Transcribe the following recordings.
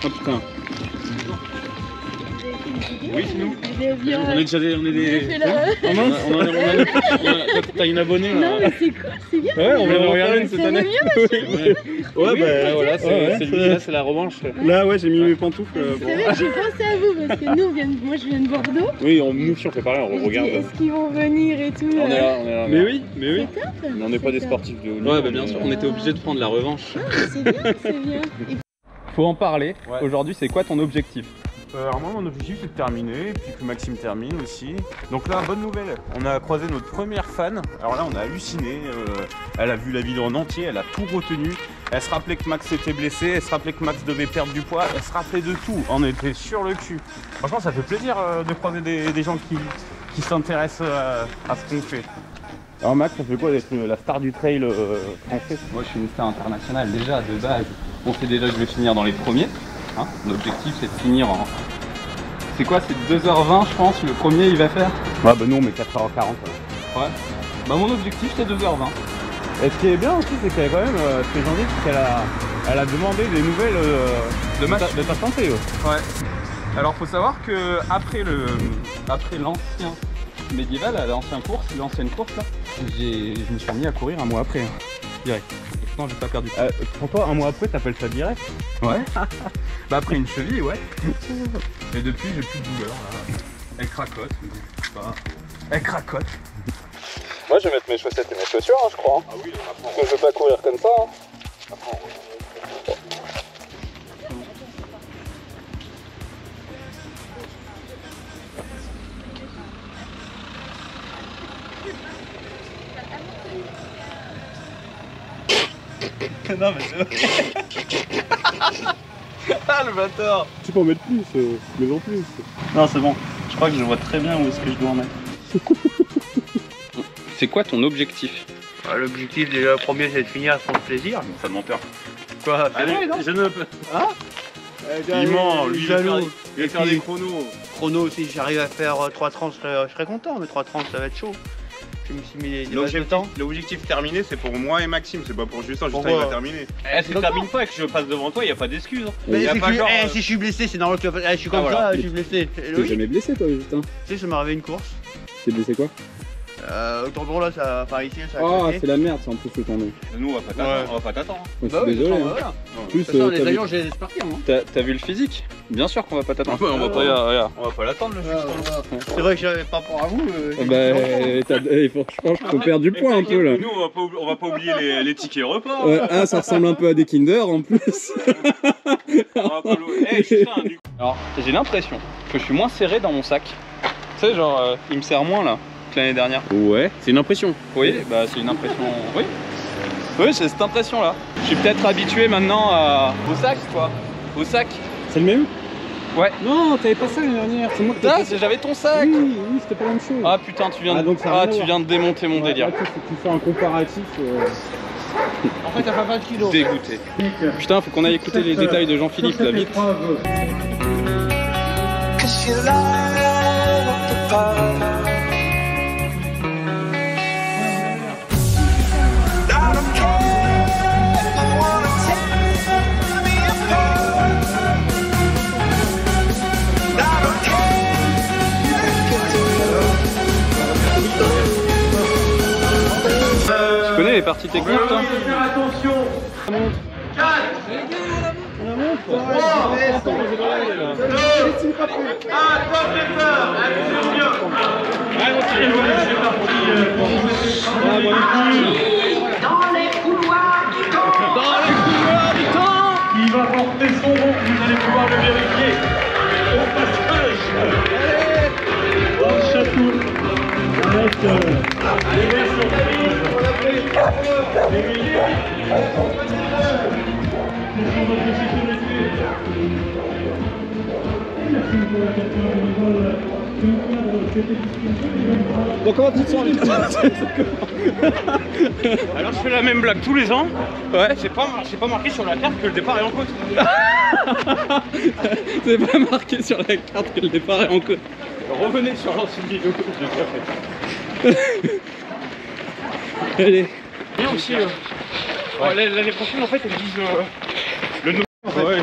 Oh putain. Oui, c'est nous. On est déjà des. On est des. T'as une abonnée là. Non, mais c'est cool, c'est bien. Ouais, on vient de regarder cette année. Ouais, bah voilà, c'est la revanche. Là, ouais, j'ai mis mes pantoufles. C'est vrai que j'ai pensé à vous parce que nous, moi je viens de Bordeaux. Oui, nous aussi on fait pareil, on regarde. Est-ce qu'ils vont venir et tout? On est là. Mais oui. C'est top. On n'est pas des sportifs de haut niveau. Ouais, bah bien sûr, on était obligé de prendre la revanche. Ah, c'est bien, c'est bien. Faut en parler. Aujourd'hui, c'est quoi ton objectif? Alors moi mon objectif c'est de terminer, et puis que Maxime termine aussi. Donc là, bonne nouvelle, on a croisé notre première fan. Alors là on a halluciné, elle a vu la vidéo en entier, elle a tout retenu. Elle se rappelait que Max était blessé, elle se rappelait que Max devait perdre du poids, elle se rappelait de tout. On était sur le cul. Franchement ça fait plaisir de croiser des gens qui s'intéressent à ce qu'on fait. Alors Max, ça fait quoi d'être la star du trail français? Moi, je suis une star internationale déjà de base. On sait déjà que je vais finir dans les premiers. Hein, l'objectif c'est de finir en... C'est quoi, c'est 2h20 je pense, le premier il va faire? Ouais bah nous on met 4h40. Ouais. Bah mon objectif c'est 2h20. Et ce qui est bien aussi c'est qu'elle quand même, ce que j'en dis, c'est qu'elle a demandé des nouvelles de ta santé. Ouais. Alors faut savoir que après l'ancien médiéval, l'ancienne course là, je me suis mis à courir un mois après, hein, direct. Non, j'ai pas perdu. Pour toi, un mois après, t'appelles ça direct? Ouais. Bah après une cheville, ouais. Et depuis, j'ai plus de douleur là. Elle cracote. Elle cracote. Moi, je vais mettre mes chaussettes et mes chaussures, hein, je crois. Hein. Ah oui, parce que je vais pas courir comme ça. Hein. Non mais c'est... Ah le bâtard. Tu peux en mettre plus, mais en plus. Non c'est bon, je crois que je vois très bien où est-ce que je dois en mettre. C'est quoi ton objectif? L'objectif déjà premier c'est de finir à son plaisir. Ça de menteur. Quoi? Je ne peux. Hein? Il ment, lui il va faire des chronos. Chrono si j'arrive à faire 3:30 je serais content, mais 3:30 ça va être chaud. Je me suis mis des bases de temps. L'objectif terminé c'est pour moi et Maxime, c'est pas pour Justin, Justin il va terminer. Si tu termines pas et que je passe devant toi, il n'y a pas d'excuse. Mais si je suis blessé, c'est normal que je suis comme ça, je suis blessé. T'es jamais blessé toi Justin? Tu sais, ça m'est arrivé une course. T'es blessé quoi? Au tendon là, ça, enfin ici, ça a Oh claqué. C'est la merde ça en plus le tendon. Nous on va pas t'attendre, on va pas t'attendre. Je suis désolé. Voilà. En plus, les avions, je les laisse partir. T'as vu le physique? Bien sûr qu'on va pas t'attendre. On va pas l'attendre le Justin. C'est vrai que j'avais pas rapport à vous. Franchement, je perds du poids un peu là. Nous on va pas oublier les tickets repas. Ah, ça ressemble un peu à des Kinder en plus. Alors, j'ai l'impression que je suis moins serré dans mon sac. Tu sais, genre, il me serre moins là que l'année dernière. Ouais, c'est une impression. Oui, bah c'est une impression. Oui. Oui, j'ai cette impression là. Je suis peut-être habitué maintenant au sac, quoi. Au sac. C'est le même? Ouais. Non, t'avais pas ça l'année dernière. C'est moi qui j'avais ton sac. Oui, c'était pas la même chose. Ah putain, tu viens de démonter mon délire. Là, tu fais un comparatif. En fait, t'as pas 20 kilos. Dégoûté. Putain, faut qu'on aille écouter les détails de Jean-Philippe là, vite. Tu connais les parties techniques toi? Attention. 4. La montre. 3. 2. 1. Top départ. Allez, c'est bien. Dans les couloirs du camp. Dans les couloirs du camp. Il va porter son nom, vous allez pouvoir le vérifier. Au passage. Allez. Dans le château. Avec les versions Bon, comment tu te sens avec ça? Alors je fais la même blague tous les ans. Ouais. C'est pas marqué sur la carte que le départ est en côte. C'est pas marqué sur la carte que le départ est en côte. Revenez sur l'ancienne vidéo que j'ai déjà fait. Allez. Et aussi, l'année prochaine en fait, ils disent le nom. En fait. Ouais.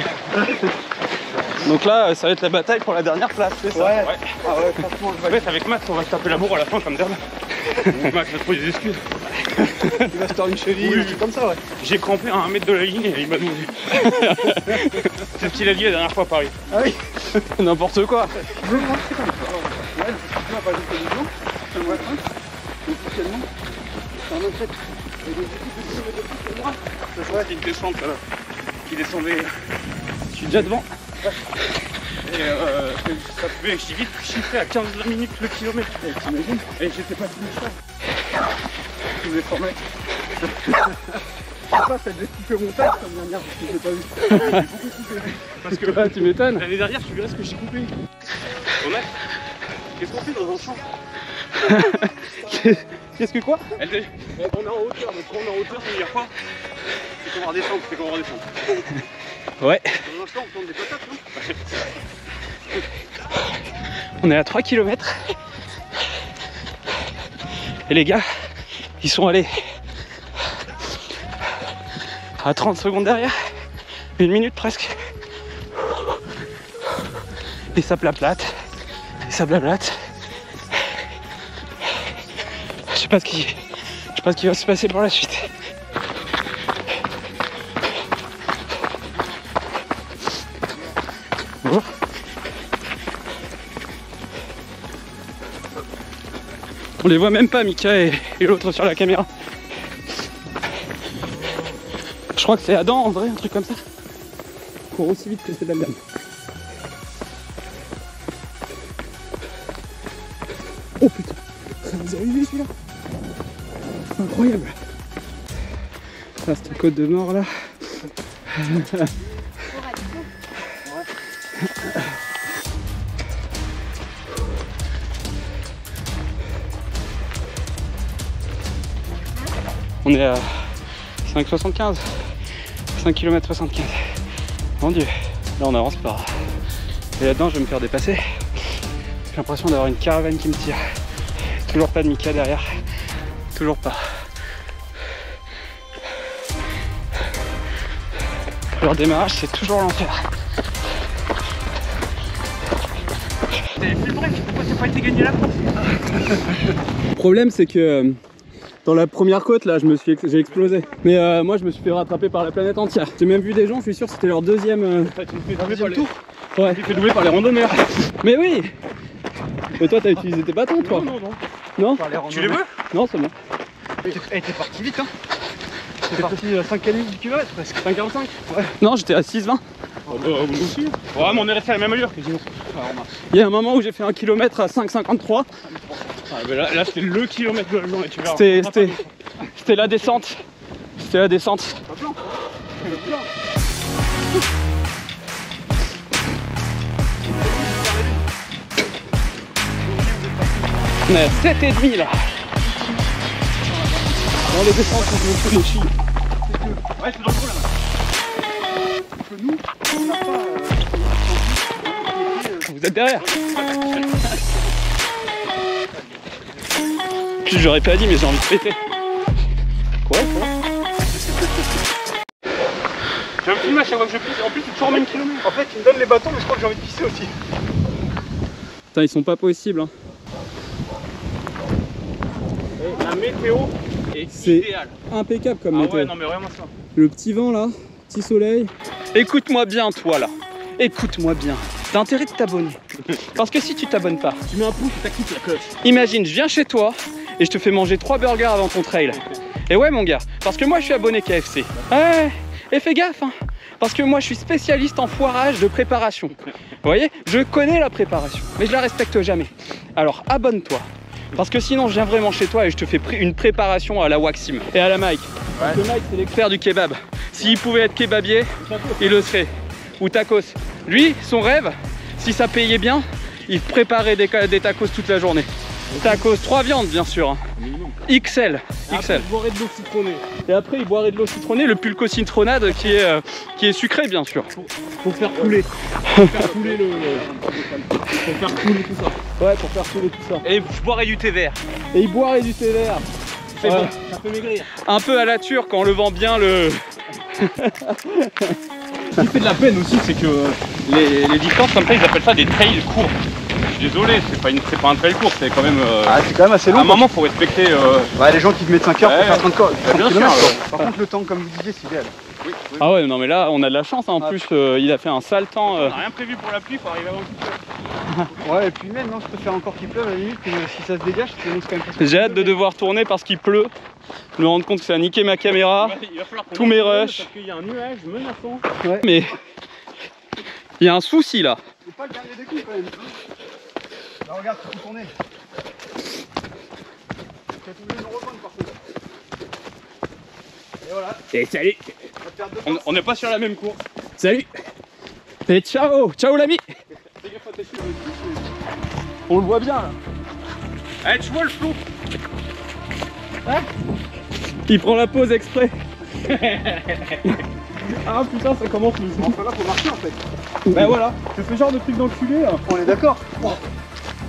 Donc là, ça va être la bataille pour la dernière place, c'est ça? Ouais. Ah ouais, franchement, En fait, avec Max, on va se taper la bourre à la fin comme d'hab. Max va trouver des excuses. il va se tordre une cheville, Oui. un truc comme ça, ouais. J'ai crampé à 1 mètre de la ligne et il m'a doublé. C'est ce qu'il a dit la dernière fois à Paris. Ah oui. N'importe quoi. C'est une descente là. Qui descendait. Je suis déjà devant. Et ça pouvait vite chiffrer à 15-20 minutes le kilomètre. T'imagines? Et j'étais pas fini ça. Je vous ai formé. Ça devait couper mon montage comme dernière parce que j'ai pas vu. Parce que Ah, tu m'étonnes. l'année dernière, tu verrais ce que j'ai coupé. Honnête? Qu'est-ce qu'on fait dans un champ? Qu'est-ce que quoi? On est en hauteur, donc quand on est en hauteur, ça veut dire quoi? C'est qu'on va redescendre, c'est qu'on va redescendre. Ouais. Dans l'instant, on plante des patates, non? On est à 3 km. Et les gars, ils sont allés à 30 secondes derrière. 1 minute presque. Et ça blablate. Et ça blablate. Je sais pas ce qui va se passer pour la suite. Oh. On les voit même pas, Mika et l'autre sur la caméra. Je crois que c'est Adam en vrai, un truc comme ça. Il court aussi vite que c'est de la merde. Oh putain, ça vous a arrivé celui-là? Incroyable. Ça c'est une côte de mort là. On est à 5,75, 5 km 75. Mon dieu, là on avance pas. Et là-dedans je vais me faire dépasser. J'ai l'impression d'avoir une caravane qui me tire. Toujours pas de Mika derrière. Toujours pas. Leur démarrage c'est toujours l'enfer. T'avais fait le break, pourquoi t'as pas été gagné la course? Le problème c'est que dans la première côte là j'ai explosé. Mais moi je me suis fait rattraper par la planète entière. J'ai même vu des gens, je suis sûr que c'était leur deuxième, Tu me fais doubler par les... tour. Ouais. Tu me fais doubler par les randonneurs. Mais oui. Mais toi t'as utilisé tes bâtons toi? Non. Non. Tu les veux? Non c'est bon. T'es parti vite, hein? T'es parti à 5 km du kilomètre presque. 5,45. Ouais. Non j'étais à 6,20. Oh bah moi aussi. Ouais mais on est resté à la même allure quasiment. Il y a un moment où j'ai fait 1 km à 5,53. Ah, bah là c'était le kilomètre de la journée, tu verras. C'était la descente. C'était la descente. On est à 7,5 là. Dans les descentes, on se fout les chiens. Ouais c'est dangereux là. Vous êtes derrière. Puis j'aurais pas dit mais j'ai envie de péter. Quoi ça? J'ai un film à chaque fois que je pisse, en plus c'est toujours le même kilomètre. En fait, il me donne les bâtons, mais je crois que j'ai envie de pisser aussi. Putain ils sont pas possibles hein. La météo est C'est idéale. impeccable comme Ah météo. ouais non mais vraiment ça. Le petit vent là, petit soleil. Écoute-moi bien toi là. Écoute-moi bien. T'as intérêt de t'abonner. Parce que si tu t'abonnes pas, Tu mets un pouce et t'actives la cloche. imagine je viens chez toi et je te fais manger 3 burgers avant ton trail. Et ouais mon gars, parce que moi je suis abonné KFC. Ouais, et fais gaffe hein. Parce que moi je suis spécialiste en foirage de préparation. Vous voyez, je connais la préparation, mais je la respecte jamais. Alors abonne-toi. Parce que sinon je viens vraiment chez toi et je te fais une préparation à la Waxim et à la Mike. Parce que Mike c'est l'expert du kebab. S'il pouvait être kebabier, il le serait. Ou tacos. Lui, son rêve, si ça payait bien, il préparait des tacos toute la journée. Tacos, 3 viandes bien sûr. Hein. XL. XL. Je boirais de l'eau citronnée. Et après il boirait de l'eau citronnée, le pulco citronade qui est sucré bien sûr. Pour faire couler. Pour faire couler le... Pour faire couler tout ça. Ouais, pour faire couler tout ça. Et je boirais du thé vert. Et il boirait du thé vert. C'est Ouais. bon, ça peut maigrir. Un peu à la turque en levant bien le... Ce qui fait de la peine aussi, c'est que les distances comme ça, ils appellent ça des trails courts. Je suis désolé, c'est pas un trail court, c'est quand même. Ah, c'est quand même assez long. À un moment, faut respecter. Ouais, les gens qui mettent 5 heures pour faire 30 bien km. sûr, Par contre, le temps, comme vous disiez, c'est idéal. Oui. Ah ouais, non mais là, on a de la chance. Hein. En plus, il a fait un sale temps. On n'a rien prévu pour la pluie, faut arriver avant qu'il pleuve. Ouais, et puis même, non, je préfère encore qu'il pleuve à la limite que si ça se dégage, c'est quand même pas. J'ai hâte de devoir tourner parce qu'il pleut. Je me rends compte que ça a niqué ma caméra, Il va falloir qu'on tous mes tourne rushs. Parce qu'il y a un nuage menaçant. Ouais. Mais il y a un souci là. C'est pas le dernier des coups quand même. Là, regarde, tu peux tourner. Tu as trouvé une rebonne par contre. Et voilà. Et salut. On va perdre de temps. On n'est pas sur la même course. Salut. Et ciao. Ciao l'ami. On le voit bien là. Eh, tu vois le flot? Il prend la pause exprès. Ah putain, ça commence doucement. Enfin, là, faut marcher en fait. Bah voilà, c'est ce genre de truc d'enculé là. On est d'accord.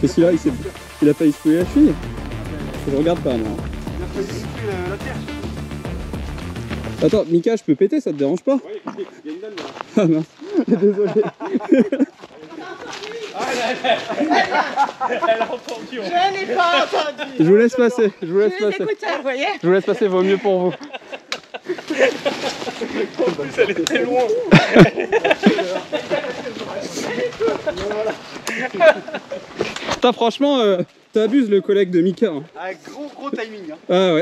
Et celui-là, il a failli se fouiller la cheville. Je regarde pas moi. Il a failli souffler la terre. Attends, Mika, je peux péter, ça te dérange pas? Oui, il y a une dame là. Ah mince, désolé. Elle a entendu. Je n'ai pas entendu. Je vous laisse passer, je vous laisse Je les passer. écouteurs, vous voyez. Je vous laisse passer, vaut mieux pour vous. En plus, elle est très loin. Putain, franchement, t'abuses le collègue de Mika. Hein. Ah, gros timing. Hein. Ah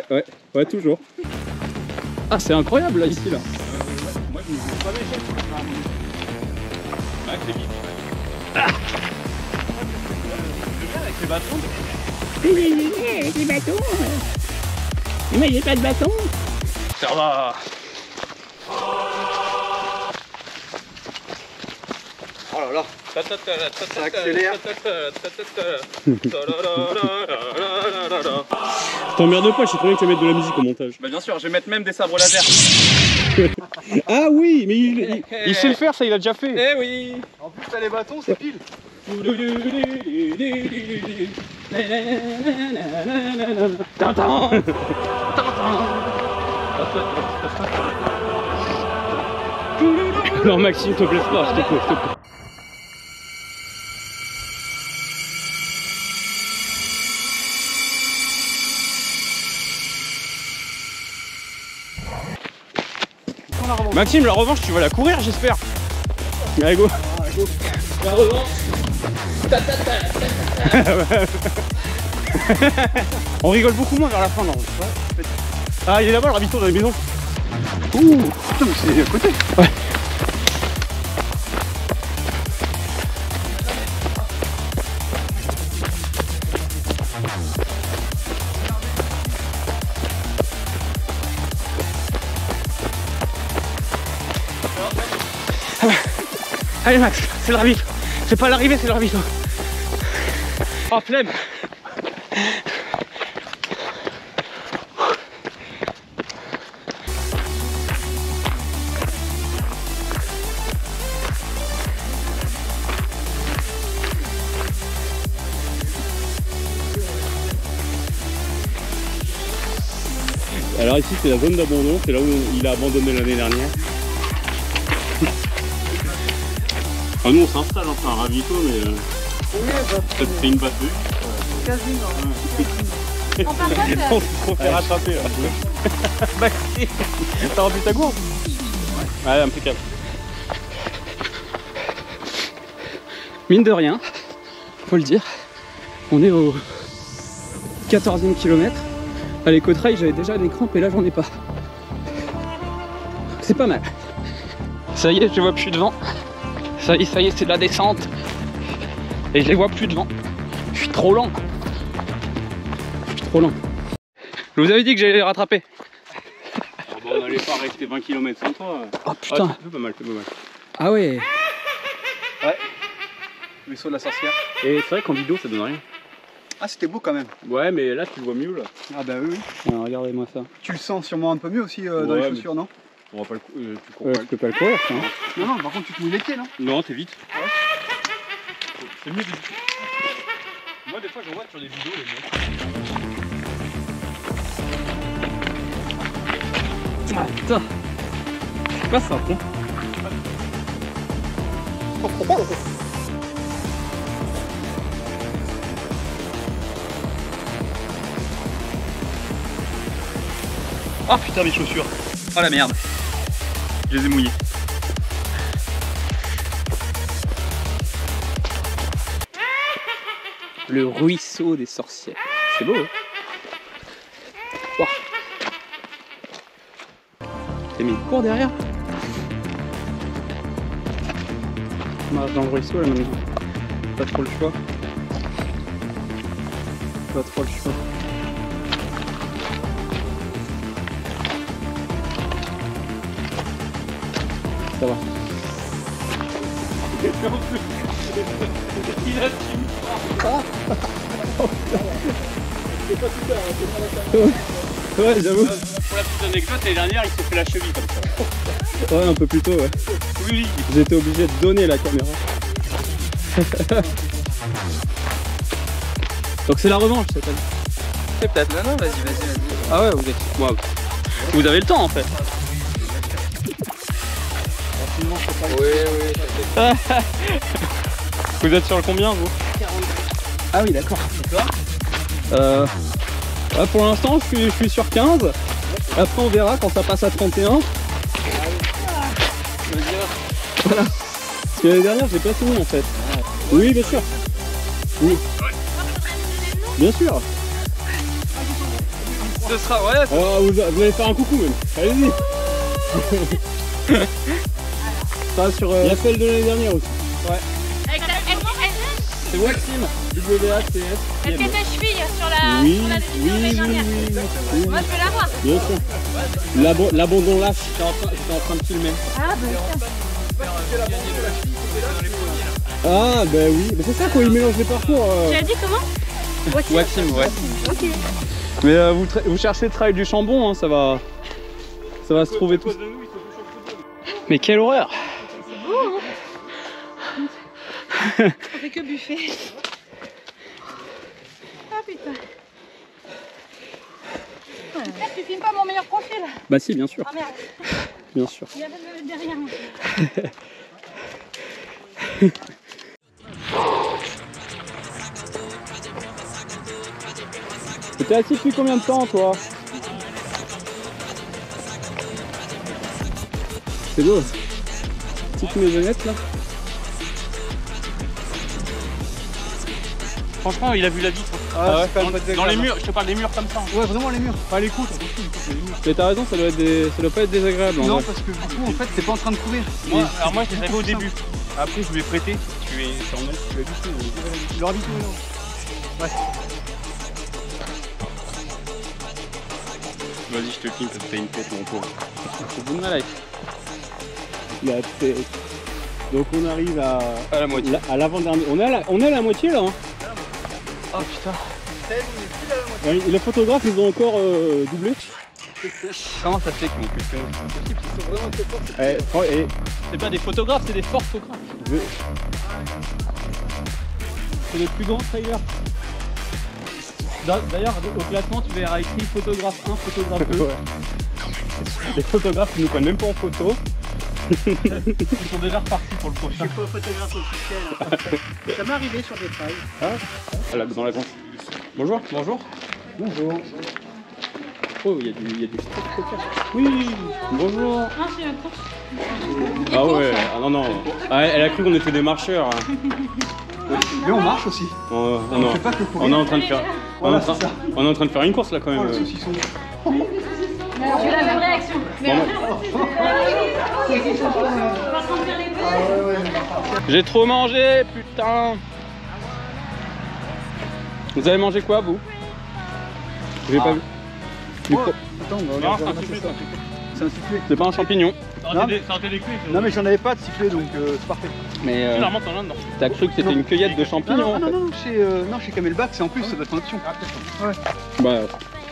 ouais, toujours. Ah, c'est incroyable là, ici là. Moi, je me dis pas méchant. Ah, c'est vite. Avec les bâtons. Avec les bâtons. Mais j'ai pas de bâton. Ça va. Oh là là. Ça accélère. T'emmerdes pas, je sais très bien que tu vas mettre de la musique au montage. Bah, bien sûr, je vais mettre même des sabres laser. Ah oui, mais il sait le faire, ça il a déjà fait. Eh oui. En plus, t'as les bâtons, c'est pile. Non Maxime, te blesse pas, s'il te plaît, s'il te plaît. Maxime, la revanche, tu vas la courir, j'espère. Allez, go. La revanche. On rigole beaucoup moins vers la fin, non? Ah, il est là-bas, le ravito dans les maisons. Ouh, putain, mais c'est à côté. Ouais. Allez Max, c'est le ravito. C'est pas l'arrivée, c'est le ravito. Oh flemme. Alors ici c'est la zone d'abandon, c'est là où il a abandonné l'année dernière. Ah, nous on s'installe, c'est un ravito, mais peut-être c'est une batteuse. On part pas faire. On s'est trop fait rattraper là. Maxime, t'as rempli ta gourde? Ouais, impeccable. Mine de rien, faut le dire, on est au 14e kilomètre. À l'éco-trail, j'avais déjà des crampes et là j'en ai pas. C'est pas mal. Ça y est, je vois plus devant. Ça y est, c'est de la descente. Et je les vois plus devant. Je suis trop lent. Je vous avais dit que j'allais les rattraper. Oh, bah, on n'allait pas rester 20 km sans toi. Oh putain. Ah, c'est pas mal, c'est pas mal. Ah ouais. Le saut de la sorcière. Et c'est vrai qu'en vidéo ça donne rien. Ah, c'était beau quand même. Ouais, mais là tu le vois mieux là. Ah, bah oui. Alors, regardez-moi ça. Tu le sens sûrement un peu mieux aussi dans Ouais, les mais- chaussures, non? On va pas le tu cours Ouais, pas. je peux pas le courir, ça. Hein. Non, non, par contre, tu te mouilles les pieds, non? Non, t'es vite. C'est mieux vite. Moi des fois je vois sur des vidéos les mecs. Ah putain. C'est pas simple, hein. Oh putain mes chaussures. Oh la merde. Je les ai mouillées. Le ruisseau des sorcières. C'est beau hein. Wow. T'as mis une cour derrière. On marche dans le ruisseau là maintenant. Pas trop le choix. Pas trop le choix. Ça va. Ouais, j'avoue. Pour la petite anecdote, l'année dernière, il s'est fait la cheville comme ça. Ouais, un peu plus tôt, ouais. Oui. J'étais obligé de donner la caméra. Donc c'est la revanche cette année. C'est peut-être. Non, non, vas-y. Ah ouais, vous êtes. Wow. Vous avez le temps en fait. Oui. Vous êtes sur le combien vous? 40. Ah oui, d'accord. Pour l'instant, je suis sur 15. Après, on verra quand ça passe à 31. Voilà. Parce que l'année dernière, j'ai pas fini en fait. Oui, bien sûr. Oui. Bien sûr. Ce sera, ouais. Vous allez faire un coucou même. Allez-y. Ça sur il y a celle de l'année dernière aussi. Ouais. C'est Waxim, WACS. Elle fait ta cheville sur la Oui, sur la oui, vidéo l'année dernière. Moi je veux la voir. Bien sûr. L'abandon lâche, j'étais en train de filmer. Ah bah Ah bah oui, mais c'est ça quoi, ils mélangent les parcours. Tu as dit comment? Waxim, ouais. Ok. Mais vous cherchez le travail du chambon, hein, ça va se trouver tout. Mais quelle horreur! C'est beau hein. On fait que buffet. Ah putain. Tu filmes pas mon meilleur profil? Bah si, bien sûr. Ah merde. Bien sûr. Il y avait le derrière moi. T'es assis depuis combien de temps toi? C'est beau. Petite maisonnette là. Franchement, il a vu la vitre. Ah ouais, Dans les murs, je te parle des murs comme ça. Ouais, vraiment les murs. Pas les coups, les murs. Mais t'as raison, ça doit pas être désagréable. Non, en vrai. parce que du coup, en fait, t'es pas en train de courir. Alors moi, je les avais au début. Après, je lui ai prêté. Tu es sur moi, tu as vu. Tu leur dis tout, ouais. Vas-y, je te filme parce que t'as une tête, mon pauvre. C'est bon ma life. La tête. Donc on arrive à la moitié. À l'avant-dernier. On est à la moitié là. Hein. Oh putain. Ouais, les photographes ils ont encore doublé. Comment ça se fait qu'ils m'ont plus C'est pas des photographes, c'est des fortographes. C'est les plus grands trailers. D'ailleurs au classement tu verras écrit photographe 1, photographe 2. Ouais. Les photographes qui nous prennent même pas en photo. Ils sont déjà repartis pour le prochain. Je suis pas photographe officiel. Ça m'est arrivé sur des trails. Dans la gauche. Bonjour. Bonjour. Oh, il y a du steak coca. Oui, bonjour. Non, c'est une course. Ah ouais, ah non. Ah, elle a cru qu'on était des marcheurs. Hein. Mais on marche aussi. On fait pas que courir. est en train de faire. Voilà, c'est ça. On est en train de faire une course là quand même. Oh, le saucisson. J'ai eu la même réaction. Mais J'ai trop mangé, putain. Vous avez mangé quoi vous? J'ai pas vu. Attends, on va Non, regarder ça. C'est un sifflet. C'est pas un champignon. Non. Sortez les clés. Non mais j'en avais pas de sifflet donc c'est parfait. Mais Généralement, t'en as dedans. t'as cru que c'était une cueillette de champignons en fait. Non, chez Camelback c'est en plus, ça doit être en option. Bah,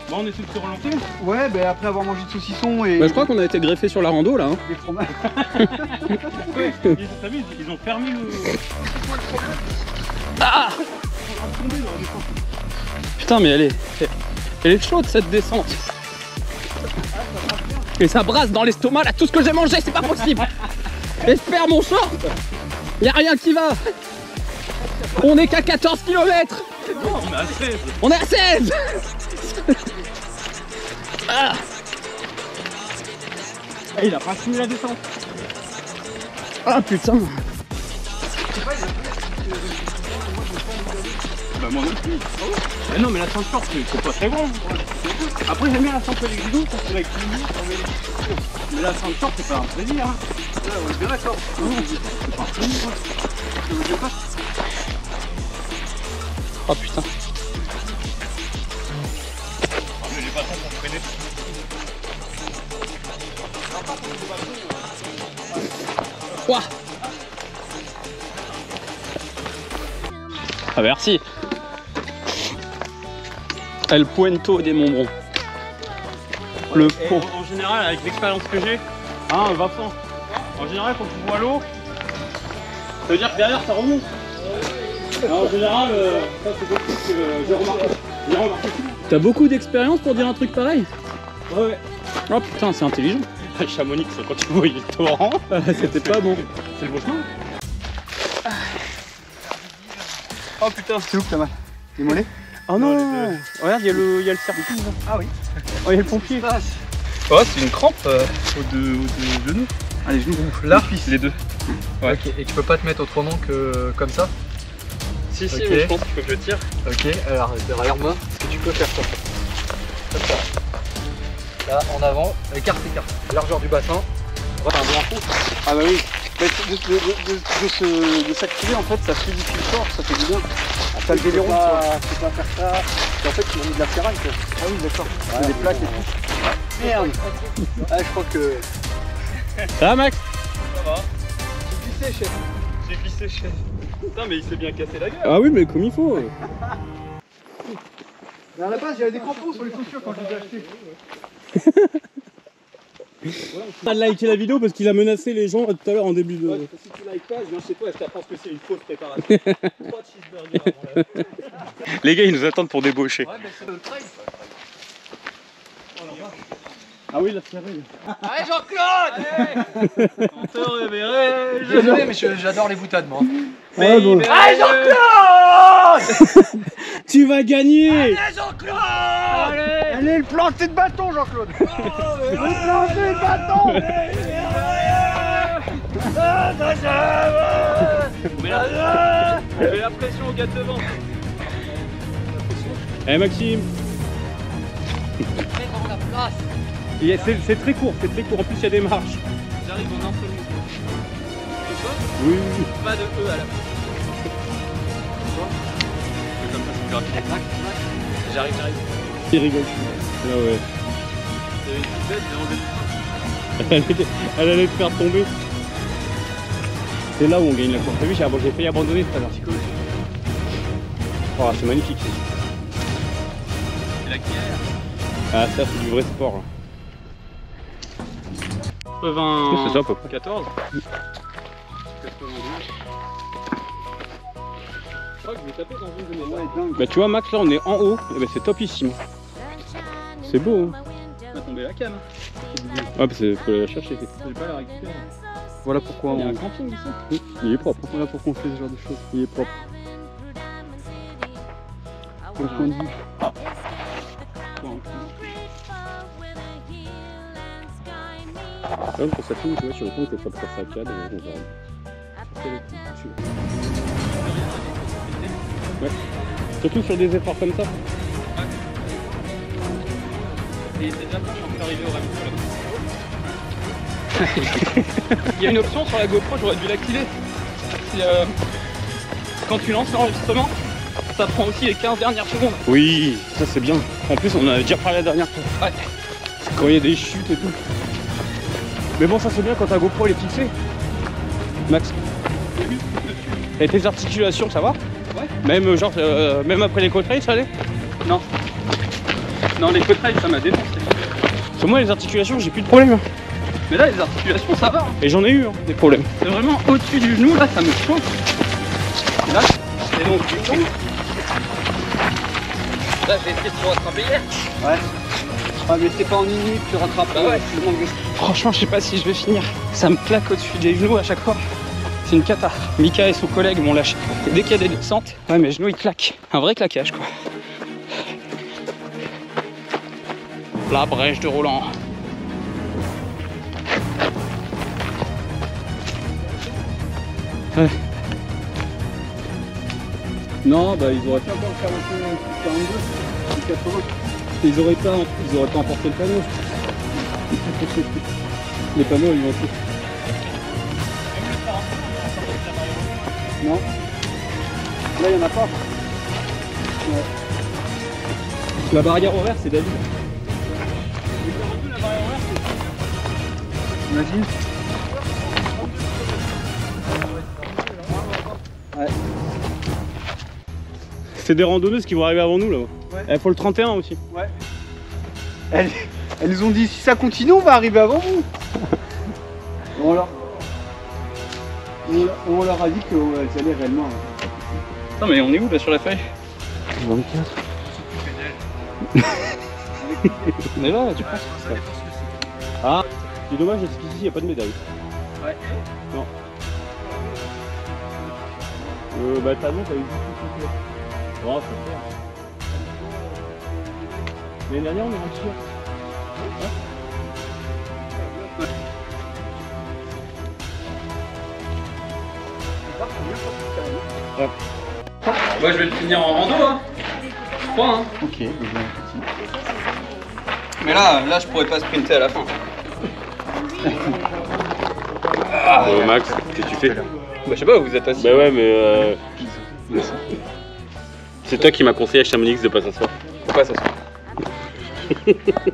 Bon, on essaie de se relancer. Ouais, bah après avoir mangé de saucisson et je crois qu'on a été greffé sur la rando là. Hein. des fromages. Ouais, t'as vu, ils ont fermé le. Putain mais elle est chaude cette descente. Et ça brasse dans l'estomac là, tout ce que j'ai mangé, c'est pas possible. J'espère mon short. Y'a rien qui va. On est qu'à 14 km. On est à 16. On est à 16. Ah. Eh, il a pas fini la descente. Ah putain. Bah moi non plus. Mais non mais la ceinture c'est pas très bon. Après j'aime bien la ceinture avec guidons parce que avec mais la ceinture c'est pas un plaisir. Hein. Ouais, on est bien d'accord. C'est pas un plaisir. Je veux pas. Oh putain. Mais les bâtons sont freinés. Ouah. Ah merci. El Puento des Mombrons. Le pot. En général avec l'expérience que j'ai, hein Vincent, en général quand tu vois l'eau, ça veut dire que derrière ça remonte. En général, ça c'est quelque chose que j'ai remarqué. T'as beaucoup d'expérience pour dire un truc pareil? Ouais. Oh putain, c'est intelligent. À Chamonix, quand tu voyais le torrent, C'était pas bon. c'est le beau chemin. Oh putain, c'est où que t'as mal? Les mollets? Oh non, regarde, il y a le circuit. Ah oui. Oh, il y a le pompier. Oh, c'est une crampe au genou. Ah, les genoux. Là, les deux. Ouais. Ok, et tu peux pas te mettre autrement que comme ça? Si, Ok. mais je pense qu'il faut que je le tire. Ok, alors derrière moi, ce que tu peux faire ça. Comme ça. Là, en avant, écarte. Largeur du bassin. Voilà, un bon coup. Ah bah oui. Mais de s'activer en fait, ça fluidifie le corps, ça fait du bien. T'as le délire, tu peux pas faire ça. Et en fait, tu m'as mis de la ferraille quoi. Ah oui, d'accord. C'est des plaques et tout. Merde. Ah, je crois que. Ça va, Max? Ça va. J'ai glissé, chef. J'ai glissé, chef. Putain, mais il s'est bien cassé la gueule. Ah oui, mais comme il faut. Mais à la base, il y avait des crampons sur les chaussures quand je les ai achetés. Pas de liker la vidéo parce qu'il a menacé les gens tout à l'heure en début de. Ouais, si tu likes pas, je viens chez toi et je t'apprends ce que c'est une fausse préparation. 3 cheeseburgers avant la... Les gars, ils nous attendent pour débaucher. Ouais, mais c'est le trail. Ah oui, la tirée. Allez, Jean-Claude! On te reverrai. Désolé, mais j'adore les boutades, moi. Ouais, bon. Allez, Jean-Claude! Tu vas gagner! Allez, Jean-Claude! Allez, le planter de bâton, Jean-Claude! Le planter de bâton! Mets la pression au gars devant. Eh Maxime! C'est très court, c'est très court. En plus, il y a des marches. J'arrive en un seul mouvement. Oui. Pas de E à la fin. Comme ça, c'est plus rapide. J'arrive. Il rigole. Ah ouais. C'est une bête, j'ai enlevé Elle allait te faire tomber. C'est là où on gagne la course. T'as vu, j'ai failli abandonner tout à l'heure. Oh, c'est magnifique. la guerre. Ah, ça, c'est du vrai sport. Là. 20... C'est ça, à peu près. 14. Bah, tu vois, Max, là, on est en haut. Et bah, c'est topissime. C'est beau. Hein. On a tombé la canne. Ouais, bah, faut la chercher. Je vais pas la récupérer. Voilà pourquoi Il y a on... un camping ici. Il est propre. Voilà pourquoi on fait ce genre de choses. Il est propre. Quel point de vue. Comme pour sa fille, tu vois, sur le compte que ça prend sa cadre, on verra. Ouais. Surtout sur des efforts comme ça. Et c'est déjà quand je suis arrivé au Ramis. Il y a une option sur la GoPro, j'aurais dû l'activer. Quand tu lances l'enregistrement, ça prend aussi les 15 dernières secondes. Oui, ça c'est bien. En plus, on en avait déjà parlé la dernière fois. Ouais. Quand il y a des chutes et tout. Mais bon, ça c'est bien quand ta GoPro elle est fixée. Max. Et tes articulations, ça va? Ouais. Même genre, même après les côtes-rails, ça allait? Non. Non, les côtes-rails, ça m'a défoncé. Parce que moi, les articulations, j'ai plus de problème. Mais là, les articulations, ça va. Hein. Et j'en ai eu, hein, des problèmes. C'est vraiment au-dessus du genou, là, ça me chauffe. Là, et donc, du coup, là, j'ai essayé de te rattraper hier. Ouais. Ah mais c'est pas en une minute que tu rattrapes. Bah ouais. Le manque de... Franchement, je sais pas si je vais finir. Ça me claque au-dessus des genoux à chaque fois. C'est une cata. Mika et son collègue m'ont lâché. Et dès qu'il y a des descentes, ouais, mes genoux ils claquent. Un vrai claquage quoi. La brèche de Roland. Ouais. Non, bah ils auraient pu encore faire un 42, 80. Ils auraient pas emporté le panneau. Les panneaux ils vont tout. Non. Là il n'y en a pas. Ouais. La barrière horaire c'est David. Imagine. Ouais. C'est des randonneuses qui vont arriver avant nous là. Ouais. Il faut le 31 aussi. Ouais. Elles nous ont dit si ça continue on va arriver avant vous. On leur a dit qu'elles allaient réellement. Non mais on est où là sur la feuille? 24. On est là tu penses? Ah, c'est dommage, c'est qu'ici il n'y a pas de médaille. Ouais. Non. Bah t'as vu, t'as eu tout. Oh, c'est clair. L'année dernière on est rentré. Ouais. Moi je vais le finir en rando hein. Je crois hein. Ok, Mais là je pourrais pas sprinter à la fin. Max, qu'est-ce que tu fais? Bah je sais pas, vous êtes assis. Bah ouais mais c'est toi qui m'as conseillé à Chamonix de pas s'asseoir. Faut pas s'asseoir.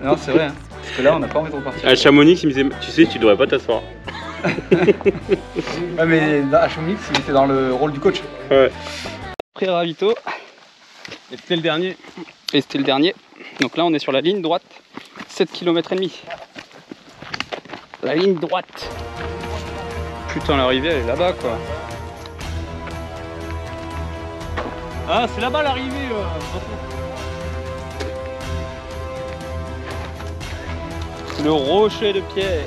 Non c'est vrai hein. Parce que là on n'a pas envie de repartir. À Chamonix il me disait tu sais tu devrais pas t'asseoir. Ouais, mais à Chamonix, il était dans le rôle du coach. Ouais. Après ravito. Et c'était le dernier. Et c'était le dernier. Donc là on est sur la ligne droite. 7 km et demi. La ligne droite. Putain l'arrivée elle est là-bas quoi. Ah c'est là-bas l'arrivée Le rocher de pierre.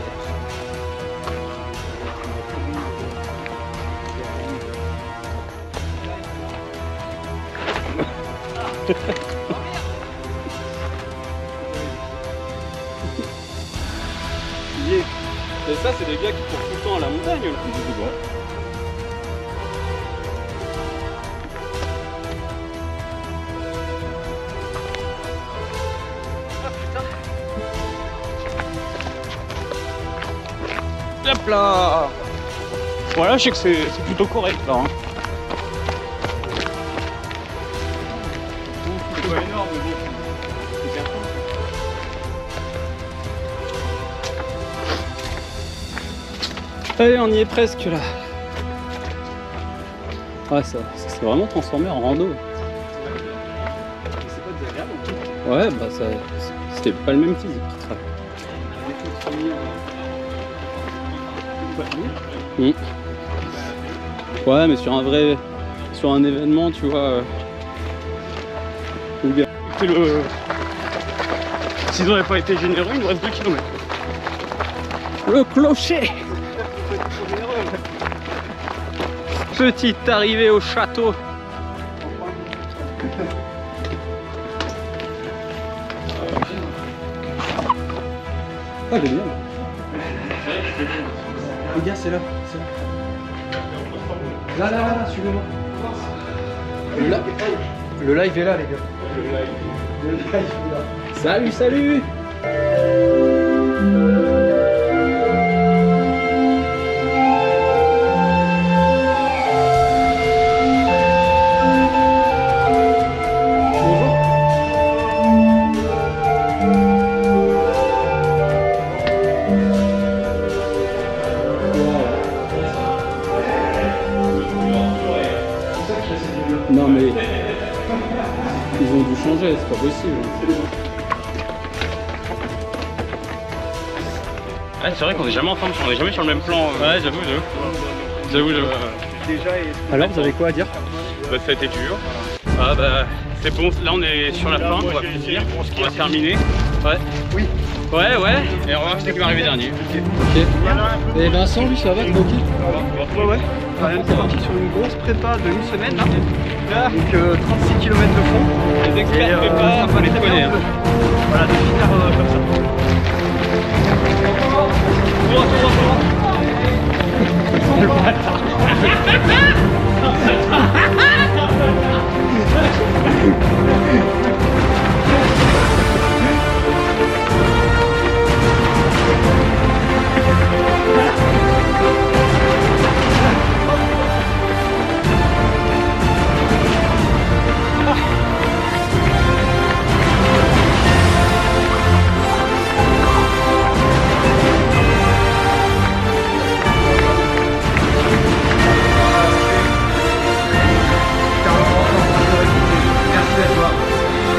Et ça c'est des gars qui courent tout le temps à la montagne là. Hop là. Voilà, je sais que c'est plutôt correct là. Hein. C'est pas énorme mais bon. Allez, on y est presque là. Ouais, ça s'est vraiment transformé en rando. C'est pas désagréable. Ouais, bah ça, c'était pas le même physique qui travaille. Ouais, mais sur un événement, tu vois. S'ils n'auraient pas été généreux, il nous reste 2 km. Le clocher. Petite arrivée au château. Ah, elle est bien. Les gars, c'est là. Là, suivez-moi. Le live est là, les gars. Le live est là. Salut, salut. Non mais ils ont dû changer, c'est pas possible. Ouais, c'est vrai qu'on est jamais ensemble, on est jamais sur le même plan. Ouais, j'avoue. Alors vous avez quoi à dire? Bah, ça a été dur. Ah bah c'est bon, là on est sur la fin, on va finir, on va terminer. Ouais. Oui. Ouais, ouais. Et remarque, c'est qui va arriver dernier. Ok. Et Vincent, lui, ça va, tranquille? Ouais, ouais. On est parti sur une grosse prépa de 1 semaine là. Donc 36 km de fond. Les experts prépa, on les connaît. Hein. Voilà, de finir comme ça.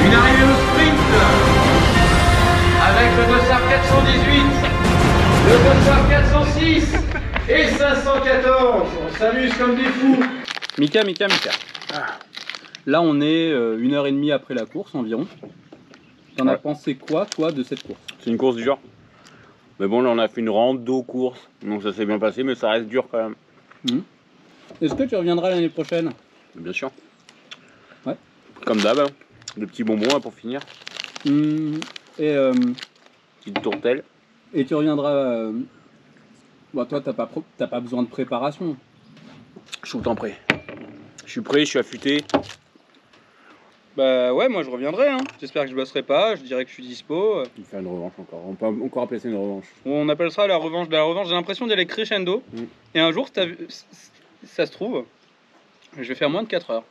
Une arrivée au sprint avec le dossard 418, le dossard 406 et 514. On s'amuse comme des fous. Mika. Là, on est 1h30 après la course environ. T'en as pensé quoi, toi, de cette course? C'est une course dure. Mais bon, là, on a fait une rando-course. Donc ça s'est bien passé, mais ça reste dur quand même. Est-ce que tu reviendras l'année prochaine? Bien sûr. Ouais. Comme d'hab, hein. De petits bonbons hein, pour finir. Et petite tourtelle. Et tu reviendras. Bah, toi, t'as pas besoin de préparation. Je suis tout le temps prêt. Je suis prêt, je suis affûté. Bah ouais, moi je reviendrai. Hein. J'espère que je bosserai pas. Je dirais que je suis dispo. On va faire une revanche encore. On peut encore appeler ça une revanche. On appelle ça la revanche de la revanche. J'ai l'impression d'aller crescendo. Et un jour, ça se trouve, je vais faire moins de 4 heures.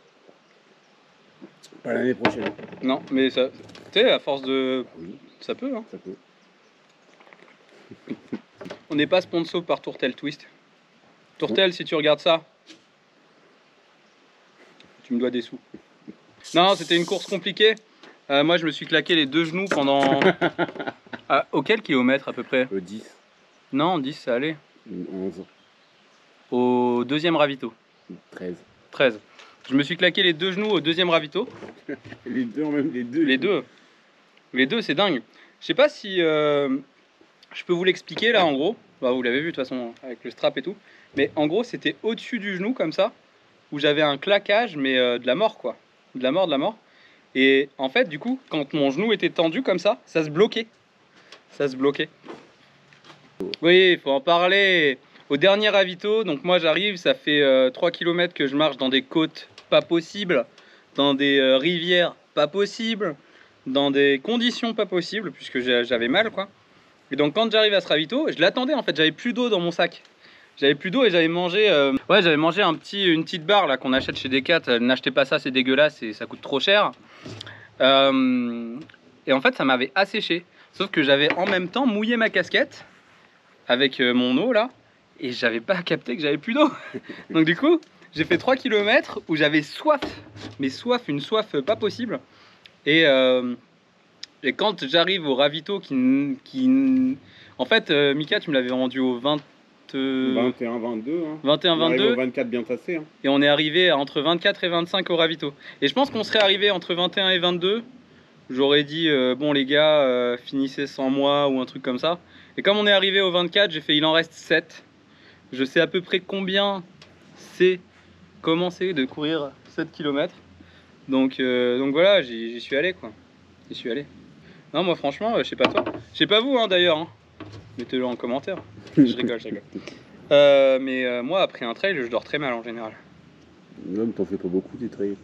Pas l'année prochaine. Non, mais ça, tu sais, à force de... Oui. Ça peut, hein. Ça peut. On n'est pas sponsor par Tourtel Twist. Tourtel, si tu regardes ça, tu me dois des sous. Non, c'était une course compliquée. Moi, je me suis claqué les 2 genoux pendant... Auquel kilomètre à peu près? 10. Non, 10, ça allait. 11. Au 2e ravito. 13. Je me suis claqué les 2 genoux au 2e ravito. Les deux en même, les deux. Les deux, c'est dingue. Je sais pas si je peux vous l'expliquer là en gros. Bah, vous l'avez vu de toute façon avec le strap et tout. Mais en gros, c'était au-dessus du genou comme ça, où j'avais un claquage, mais de la mort quoi. De la mort. Et en fait, du coup, quand mon genou était tendu comme ça se bloquait. Oui, il faut en parler. Au dernier ravito, donc moi j'arrive, ça fait 3 km que je marche dans des côtes pas possibles, dans des rivières pas possibles, dans des conditions pas possibles, puisque j'avais mal quoi. Et donc quand j'arrive à ce ravito, je l'attendais en fait, j'avais plus d'eau dans mon sac. J'avais plus d'eau et j'avais mangé, j'avais mangé une petite barre là qu'on achète chez Decat. N'achetez pas ça, c'est dégueulasse et ça coûte trop cher. Et en fait ça m'avait asséché, sauf que j'avais en même temps mouillé ma casquette avec mon eau là. Et j'avais pas capté que j'avais plus d'eau. Donc du coup, j'ai fait 3 km où j'avais soif. Mais une soif pas possible. Et quand j'arrive au ravito en fait, Mika, tu me l'avais rendu au 21-22. Hein. 21-22. Au 24 bien passé. Hein. Et on est arrivé entre 24 et 25 au ravito. Et je pense qu'on serait arrivé entre 21 et 22. J'aurais dit, bon les gars, finissez sans moi ou un truc comme ça. Et comme on est arrivé au 24, j'ai fait il en reste 7. Je sais à peu près combien c'est commencer de courir 7 km. Donc voilà, j'y suis allé quoi. J'y suis allé. Non, moi franchement, je sais pas toi. Je sais pas vous hein, d'ailleurs. Hein. Mettez-le en commentaire. Je rigole. Mais moi, après un trail, je dors très mal en général. Non, mais t'en fais pas beaucoup des trails.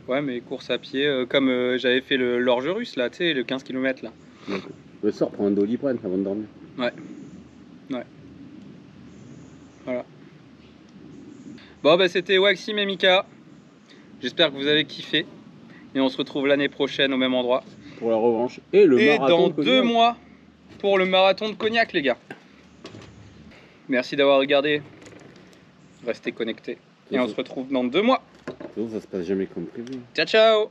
Ouais, mais course à pied, comme j'avais fait l'orge russe là, tu sais, le 15 km là. Le soir, prends un Doliprane avant de dormir. Ouais. Voilà. Bon bah c'était Waxime et Mika. J'espère que vous avez kiffé. Et on se retrouve l'année prochaine au même endroit. Pour la revanche. Et le marathon dans 2 mois pour le marathon de Cognac les gars. Merci d'avoir regardé. Restez connectés. Et on se retrouve dans 2 mois. Ça se passe jamais comme prévu. Ciao ciao.